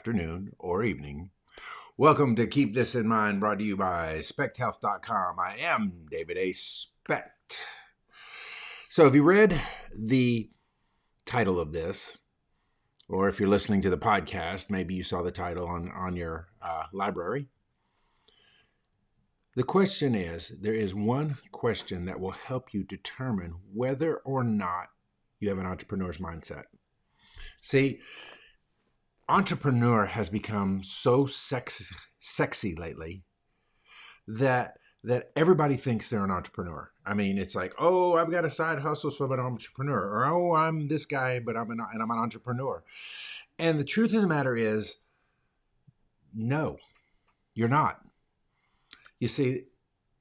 afternoon, or evening. Welcome to Keep This in Mind, brought to you by SpechtHealth.com. I am David A. Specht. So have you read the title of this? Or if you're listening to the podcast, maybe you saw the title on your library. The question is, there is one question that will help you determine whether or not you have an entrepreneur's mindset. See, entrepreneur has become so sexy lately that everybody thinks they're an entrepreneur. I mean, it's like, oh, I've got a side hustle, so I'm an entrepreneur. Or, oh, I'm this guy, but I'm an entrepreneur. And the truth of the matter is, no, you're not. You see,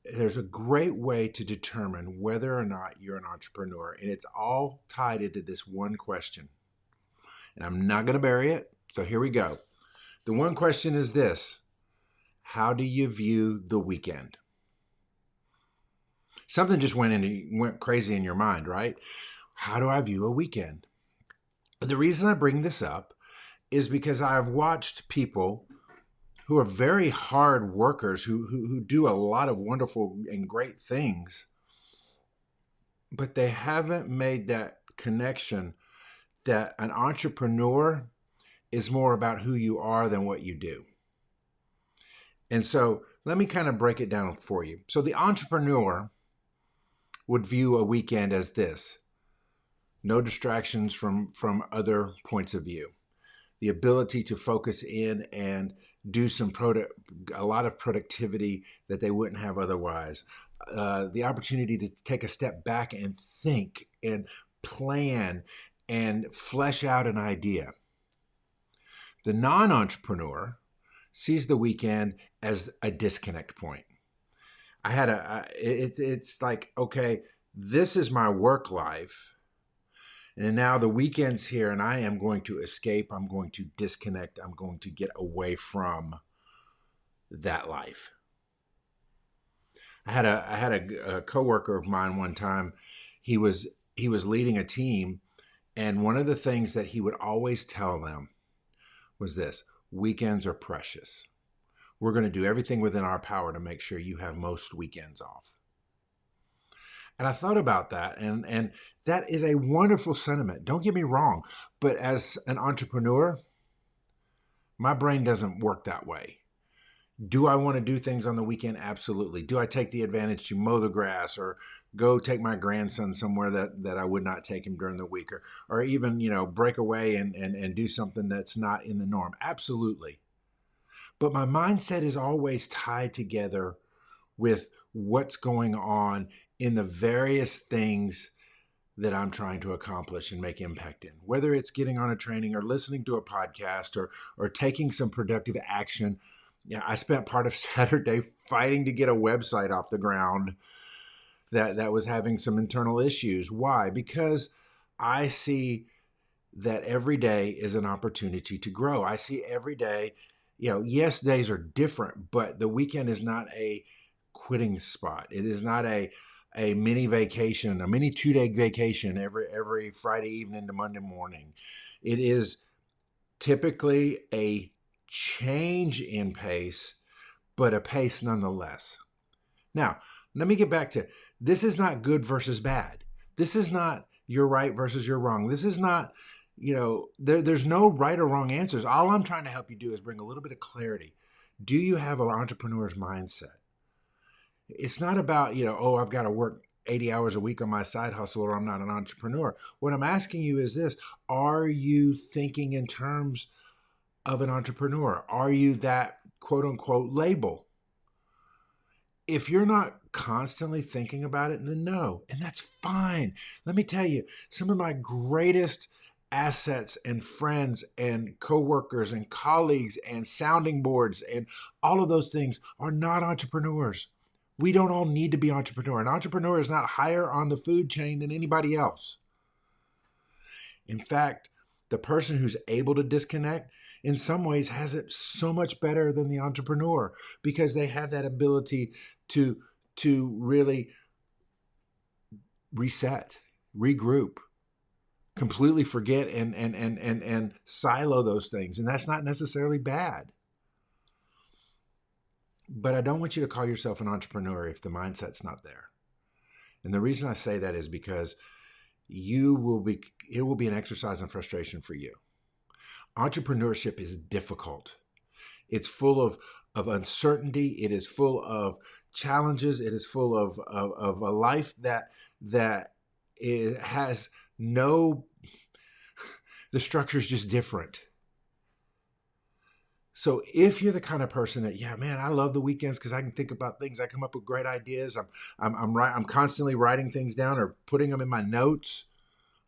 there's a great way to determine whether or not you're an entrepreneur, and it's all tied into this one question. And I'm not going to bury it, so here we go. The one question is this: how do you view the weekend? Something just went crazy in your mind, right? How do I view a weekend? The reason I bring this up is because I've watched people who are very hard workers, who do a lot of wonderful and great things, but they haven't made that connection that an entrepreneur is more about who you are than what you do. And so let me kind of break it down for you. So the entrepreneur would view a weekend as this: no distractions from other points of view, the ability to focus in and do a lot of productivity that they wouldn't have otherwise, the opportunity to take a step back and think and plan and flesh out an idea. The non-entrepreneur sees the weekend as a disconnect point. It's like, okay, this is my work life, and now the weekend's here, and I am going to escape. I'm going to disconnect. I'm going to get away from that life. I had a coworker of mine one time. He was leading a team, and one of the things that he would always tell them was this: weekends are precious. We're going to do everything within our power to make sure you have most weekends off. And I thought about that, and that is a wonderful sentiment. Don't get me wrong, but as an entrepreneur, my brain doesn't work that way. Do I want to do things on the weekend? Absolutely. Do I take the advantage to mow the grass or go take my grandson somewhere that I would not take him during the week, or even, break away and do something that's not in the norm? Absolutely. But my mindset is always tied together with what's going on in the various things that I'm trying to accomplish and make impact in, whether it's getting on a training or listening to a podcast or taking some productive action. Yeah, I spent part of Saturday fighting to get a website off the ground that was having some internal issues. Why? Because I see that every day is an opportunity to grow. I see every day, yes, days are different, but the weekend is not a quitting spot. It is not a mini vacation, a mini 2-day vacation every Friday evening to Monday morning. It is typically a change in pace, but a pace nonetheless. Now, let me get back to, this is not good versus bad. This is not you're right versus you're wrong. This is not, there's no right or wrong answers. All I'm trying to help you do is bring a little bit of clarity. Do you have an entrepreneur's mindset? It's not about, I've got to work 80 hours a week on my side hustle or I'm not an entrepreneur. What I'm asking you is this: are you thinking in terms of an entrepreneur? Are you that quote unquote label? If you're not constantly thinking about it, then no, and that's fine. Let me tell you, some of my greatest assets and friends and coworkers and colleagues and sounding boards and all of those things are not entrepreneurs. We don't all need to be entrepreneur. An entrepreneur is not higher on the food chain than anybody else. In fact, the person who's able to disconnect in some ways has it so much better than the entrepreneur, because they have that ability to really reset, regroup, completely forget and silo those things. And that's not necessarily bad. But I don't want you to call yourself an entrepreneur if the mindset's not there. And the reason I say that is because it will be an exercise in frustration for you. Entrepreneurship is difficult. It's full of uncertainty. It is full of challenges. It is full of a life that it has no, the structure is just different. So if you're the kind of person that, yeah, man, I love the weekends because I can think about things. I come up with great ideas. I'm constantly writing things down or putting them in my notes.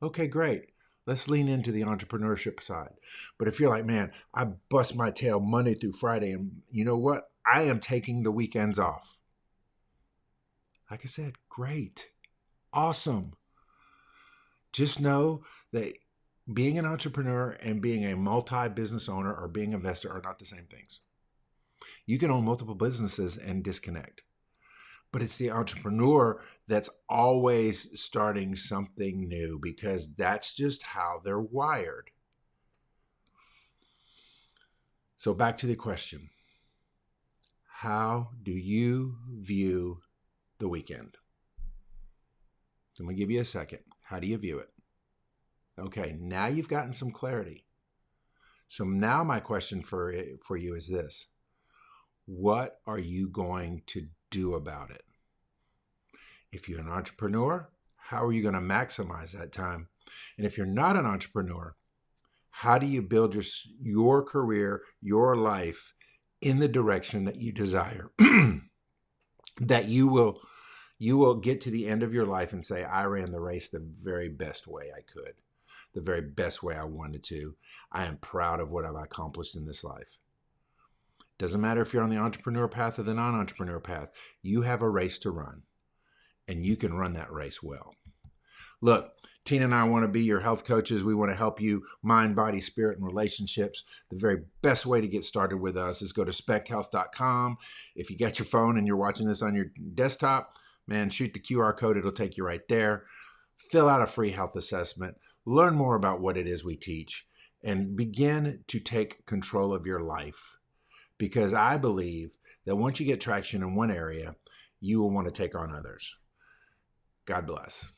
Okay, great. Let's lean into the entrepreneurship side. But if you're like, man, I bust my tail Monday through Friday, and you know what? I am taking the weekends off. Like I said, great. Awesome. Just know that being an entrepreneur and being a multi-business owner or being an investor are not the same things. You can own multiple businesses and disconnect. But it's the entrepreneur that's always starting something new because that's just how they're wired. So back to the question. How do you view the weekend? I'm going to give you a second. How do you view it? Okay, now you've gotten some clarity. So now my question for you is this. What are you going to do about it? If you're an entrepreneur, how are you going to maximize that time? And if you're not an entrepreneur, how do you build your career, your life in the direction that you desire? That you will get to the end of your life and say, I ran the race the very best way I could, the very best way I wanted to. I am proud of what I've accomplished in this life. Doesn't matter if you're on the entrepreneur path or the non-entrepreneur path. You have a race to run, and you can run that race well. Look, Tina and I want to be your health coaches. We want to help you mind, body, spirit, and relationships. The very best way to get started with us is go to spechthealth.com. If you got your phone and you're watching this on your desktop, man, shoot the QR code. It'll take you right there. Fill out a free health assessment. Learn more about what it is we teach and begin to take control of your life. Because I believe that once you get traction in one area, you will want to take on others. God bless.